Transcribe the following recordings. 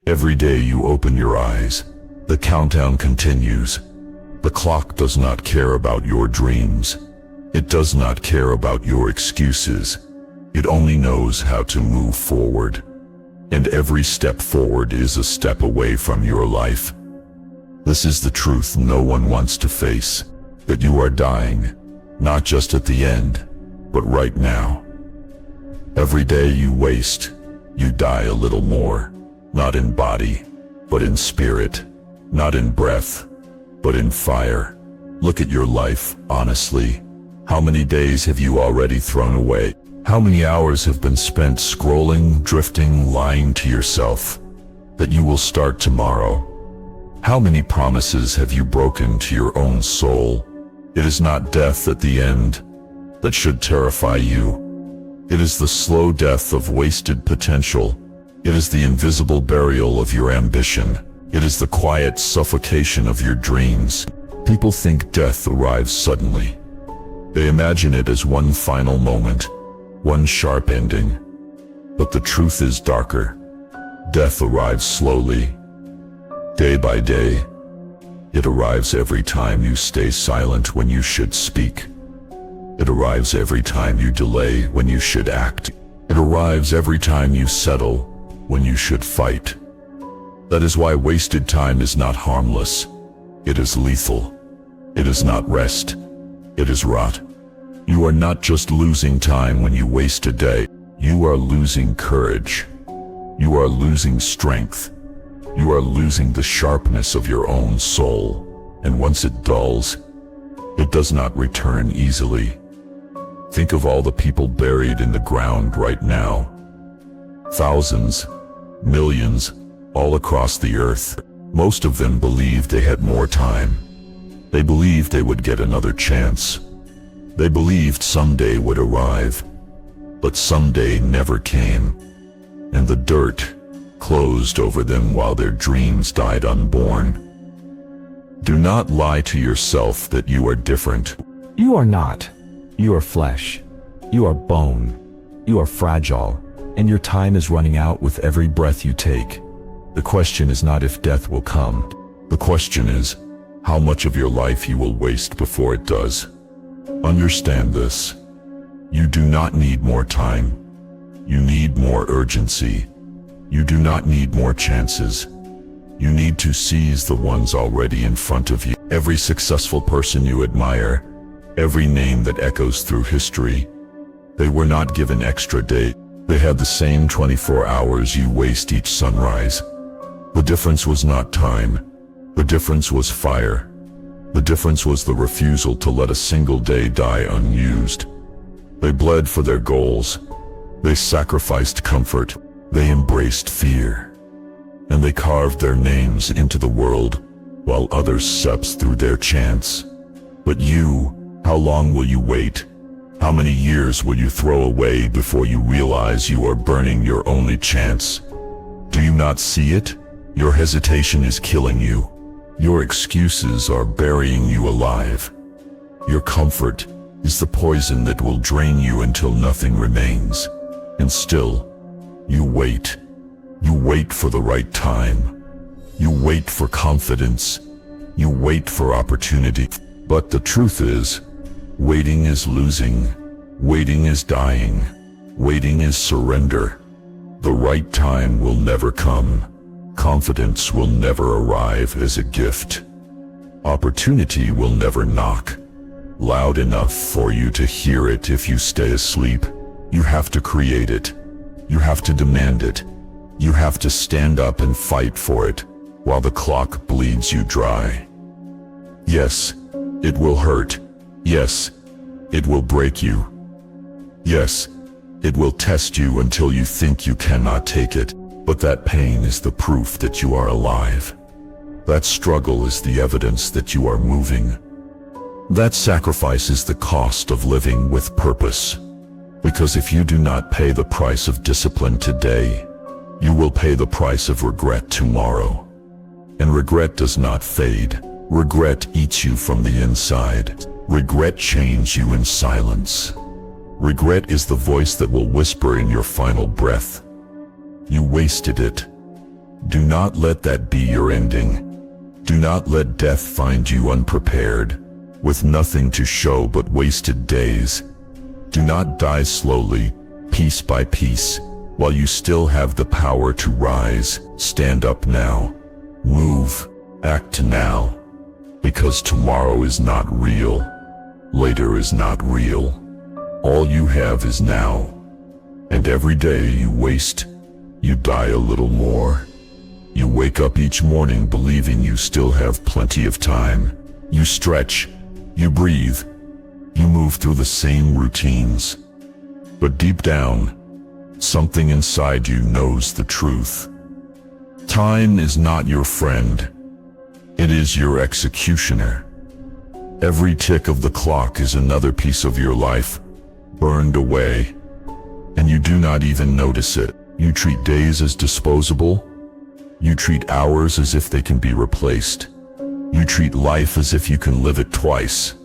Every day you open your eyes, the countdown continues. The clock does not care about your dreams. It does not care about your excuses. It only knows how to move forward. And every step forward is a step away from your life. This is the truth no one wants to face, that you are dying, not just at the end, but right now. Every day you waste, you die a little more, not in body, but in spirit, not in breath, but in fire. Look at your life, honestly. How many days have you already thrown away? How many hours have been spent scrolling, drifting, lying to yourself that you will start tomorrow? How many promises have you broken to your own soul? It is not death at the end that should terrify you. It is the slow death of wasted potential. It is the invisible burial of your ambition. It is the quiet suffocation of your dreams. People think death arrives suddenly. They imagine it as one final moment, one sharp ending. But the truth is darker. Death arrives slowly, day by day. It arrives every time you stay silent when you should speak. It arrives every time you delay when you should act. It arrives every time you settle when you should fight. That is why wasted time is not harmless. It is lethal. It is not rest. It is rot. You are not just losing time when you waste a day. You are losing courage. You are losing strength. You are losing the sharpness of your own soul. And once it dulls, it does not return easily. Think of all the people buried in the ground right now. Thousands, millions, all across the earth. Most of them believed they had more time. They believed they would get another chance. They believed someday would arrive. But someday never came. And the dirt closed over them while their dreams died unborn. Do not lie to yourself that you are different. You are not. You are flesh. You are bone. You are fragile, and your time is running out with every breath you take. The question is not if death will come. The question is how much of your life you will waste before it does. Understand this. You do not need more time. You need more urgency. You do not need more chances. You need to seize the ones already in front of you. Every successful person you admire, every name that echoes through history, they were not given extra day. They had the same 24 hours you waste each sunrise. The difference was not time. The difference was fire. The difference was the refusal to let a single day die unused. They bled for their goals. They sacrificed comfort. They embraced fear. And they carved their names into the world while others slept through their chance. But you, how long will you wait? How many years will you throw away before you realize you are burning your only chance? Do you not see it? Your hesitation is killing you. Your excuses are burying you alive. Your comfort is the poison that will drain you until nothing remains. And still, you wait. You wait for the right time. You wait for confidence. You wait for opportunity. But the truth is, waiting is losing. Waiting is dying. Waiting is surrender. The right time will never come. Confidence will never arrive as a gift. Opportunity will never knock loud enough for you to hear it if you stay asleep. You have to create it. You have to demand it. You have to stand up and fight for it while the clock bleeds you dry. Yes, it will hurt. Yes, it will break you. Yes, it will test you until you think you cannot take it. But that pain is the proof that you are alive. That struggle is the evidence that you are moving. That sacrifice is the cost of living with purpose. Because if you do not pay the price of discipline today, you will pay the price of regret tomorrow. And regret does not fade. Regret eats you from the inside. Regret chains you in silence. Regret is the voice that will whisper in your final breath, "You wasted it. Do not let that be your ending. Do not let death find you unprepared, with nothing to show but wasted days. Do not die slowly, piece by piece, while you still have the power to rise. Stand up now. Move. Act now. Because tomorrow is not real. Later is not real. All you have is now. And every day you waste, you die a little more. You wake up each morning believing you still have plenty of time. You stretch, you breathe, you move through the same routines. But deep down, something inside you knows the truth. Time is not your friend. It is your executioner. Every tick of the clock is another piece of your life, burned away. And you do not even notice it. You treat days as disposable. You treat hours as if they can be replaced. You treat life as if you can live it twice.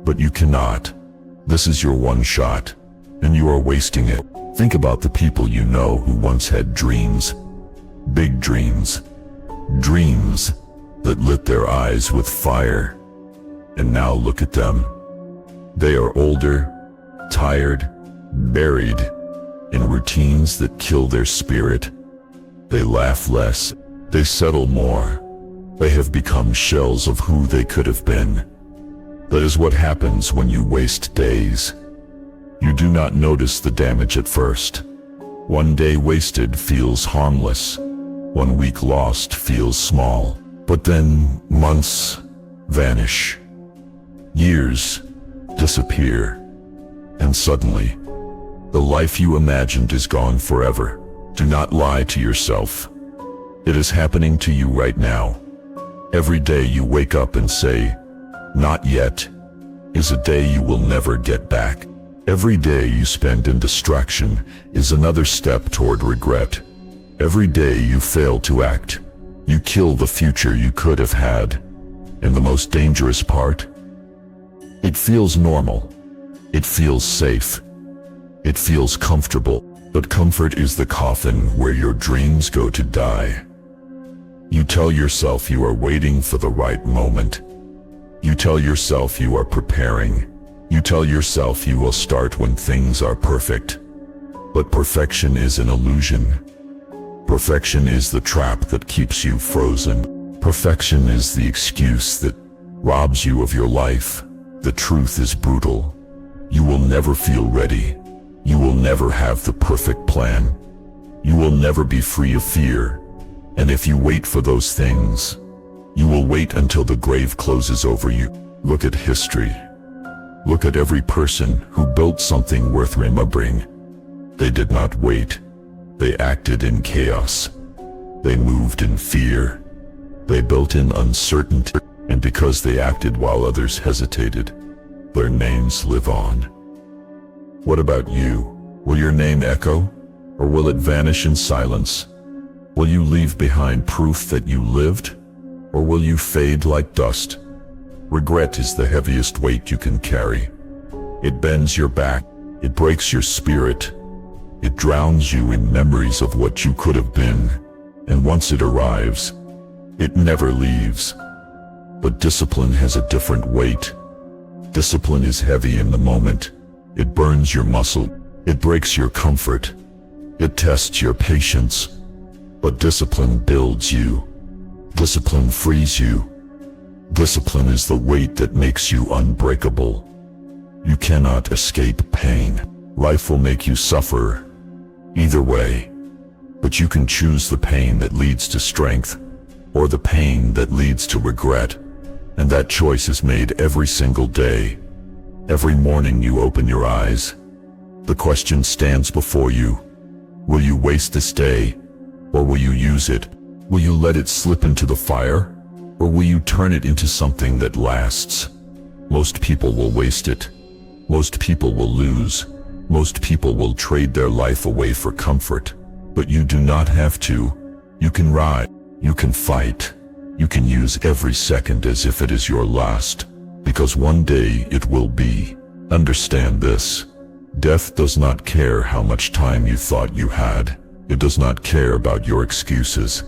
But you cannot. This is your one shot, and you are wasting it. Think about the people you know who once had dreams. Big dreams. Dreams that lit their eyes with fire. And now look at them. They are older, tired, buried in routines that kill their spirit. They laugh less. They settle more. They have become shells of who they could have been. That is what happens when you waste days. You do not notice the damage at first. One day wasted feels harmless. 1 week lost feels small. But then months vanish. Years disappear. And suddenly, the life you imagined is gone forever. Do not lie to yourself. It is happening to you right now. Every day you wake up and say, "Not yet," is a day you will never get back. Every day you spend in distraction is another step toward regret. Every day you fail to act, you kill the future you could have had. And the most dangerous part? It feels normal. It feels safe. It feels comfortable. But comfort is the coffin where your dreams go to die. You tell yourself you are waiting for the right moment. You tell yourself you are preparing. You tell yourself you will start when things are perfect. But perfection is an illusion. Perfection is the trap that keeps you frozen. Perfection is the excuse that robs you of your life. The truth is brutal. You will never feel ready. You will never have the perfect plan. You will never be free of fear. And if you wait for those things, you will wait until the grave closes over you. Look at history. Look at every person who built something worth remembering. They did not wait. They acted in chaos. They moved in fear. They built in uncertainty. And because they acted while others hesitated, their names live on. What about you? Will your name echo? Or will it vanish in silence? Will you leave behind proof that you lived? Or will you fade like dust? Regret is the heaviest weight you can carry. It bends your back. It breaks your spirit. It drowns you in memories of what you could have been. And once it arrives, it never leaves. But discipline has a different weight. Discipline is heavy in the moment. It burns your muscle. It breaks your comfort. It tests your patience. But discipline builds you. Discipline frees you. Discipline is the weight that makes you unbreakable. You cannot escape pain. Life will make you suffer. Either way. But you can choose the pain that leads to strength, or the pain that leads to regret. And that choice is made every single day. Every morning you open your eyes. The question stands before you. Will you waste this day? Or will you use it? Will you let it slip into the fire? Or will you turn it into something that lasts? Most people will waste it. Most people will lose. Most people will trade their life away for comfort. But you do not have to. You can ride. You can fight. You can use every second as if it is your last. Because one day it will be. Understand this. Death does not care how much time you thought you had. It does not care about your excuses.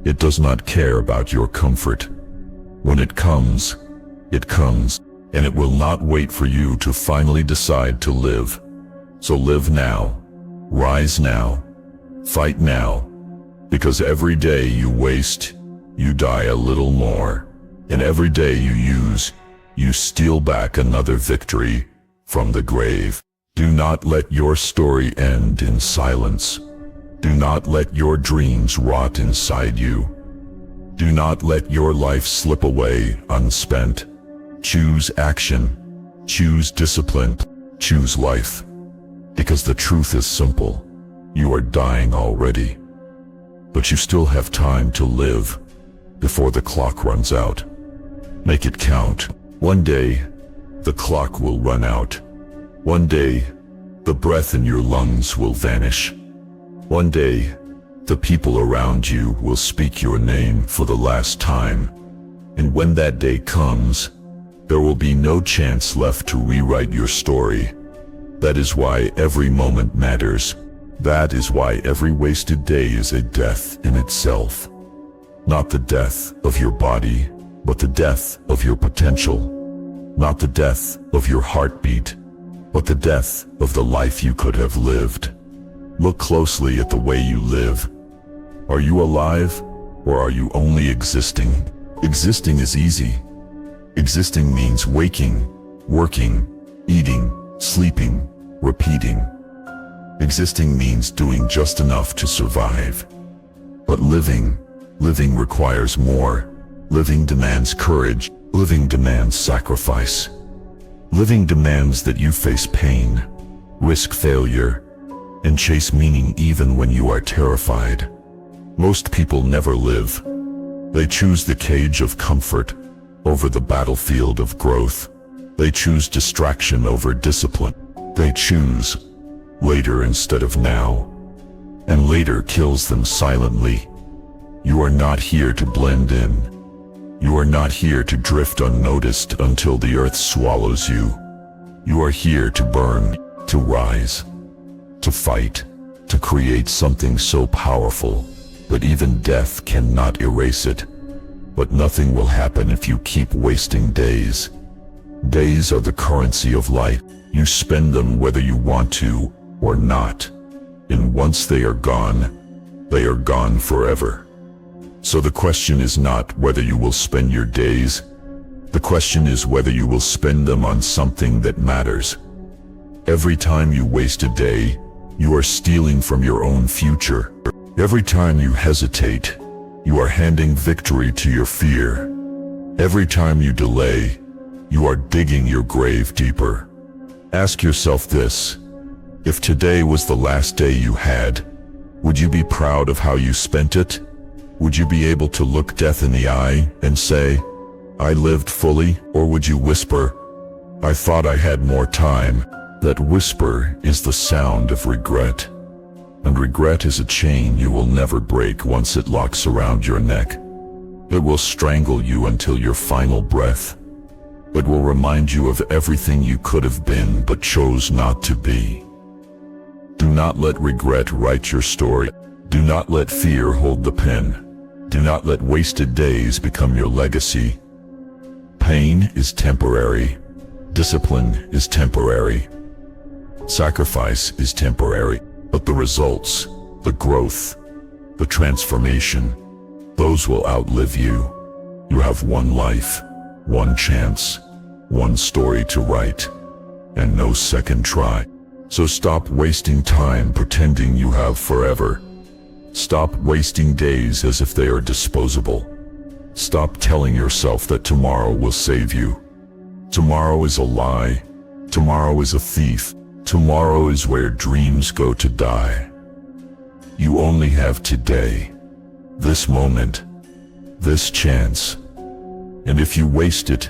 It does not care about your comfort. When it comes, and it will not wait for you to finally decide to live. So live now, rise now, fight now, because every day you waste, you die a little more, and every day you use, you steal back another victory from the grave. Do not let your story end in silence. Do not let your dreams rot inside you. Do not let your life slip away unspent. Choose action. Choose discipline. Choose life. Because the truth is simple. You are dying already. But you still have time to live before the clock runs out. Make it count. One day, the clock will run out. One day, the breath in your lungs will vanish. One day, the people around you will speak your name for the last time. And when that day comes, there will be no chance left to rewrite your story. That is why every moment matters. That is why every wasted day is a death in itself. Not the death of your body, but the death of your potential. Not the death of your heartbeat, but the death of the life you could have lived. Look closely at the way you live. Are you alive, or are you only existing? Existing is easy. Existing means waking, working, eating, sleeping, repeating. Existing means doing just enough to survive. But living requires more. Living demands courage. Living demands sacrifice. Living demands that you face pain, risk failure, and chase meaning even when you are terrified. Most people never live. They choose the cage of comfort over the battlefield of growth. They choose distraction over discipline. They choose later instead of now. And later kills them silently. You are not here to blend in. You are not here to drift unnoticed until the earth swallows you. You are here to burn, to rise, to fight, to create something so powerful that even death cannot erase it. But nothing will happen if you keep wasting days. Days are the currency of life. You spend them whether you want to or not. And once they are gone forever. So the question is not whether you will spend your days. The question is whether you will spend them on something that matters. Every time you waste a day, you are stealing from your own future. Every time you hesitate, you are handing victory to your fear. Every time you delay, you are digging your grave deeper. Ask yourself this: if today was the last day you had, would you be proud of how you spent it? Would you be able to look death in the eye and say, "I lived fully"? Or would you whisper, "I thought I had more time"? That whisper is the sound of regret. And regret is a chain you will never break once it locks around your neck. It will strangle you until your final breath. It will remind you of everything you could have been but chose not to be. Do not let regret write your story. Do not let fear hold the pen. Do not let wasted days become your legacy. Pain is temporary. Discipline is temporary. Sacrifice is temporary. But the results, the growth, the transformation, those will outlive you. You have one life, one chance, one story to write, and no second try. So stop wasting time pretending you have forever. Stop wasting days as if they are disposable. Stop telling yourself that tomorrow will save you. Tomorrow is a lie. Tomorrow is a thief. Tomorrow is where dreams go to die. You only have today, this moment, this chance. And if you waste it,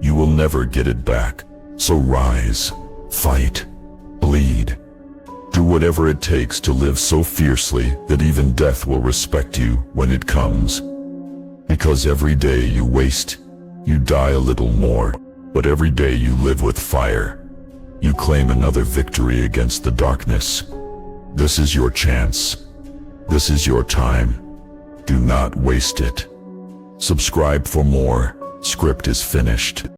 you will never get it back. So rise, fight, bleed. Do whatever it takes to live so fiercely that even death will respect you when it comes. Because every day you waste, you die a little more. But every day you live with fire, you claim another victory against the darkness. This is your chance. This is your time. Do not waste it. Subscribe for more. Script is finished.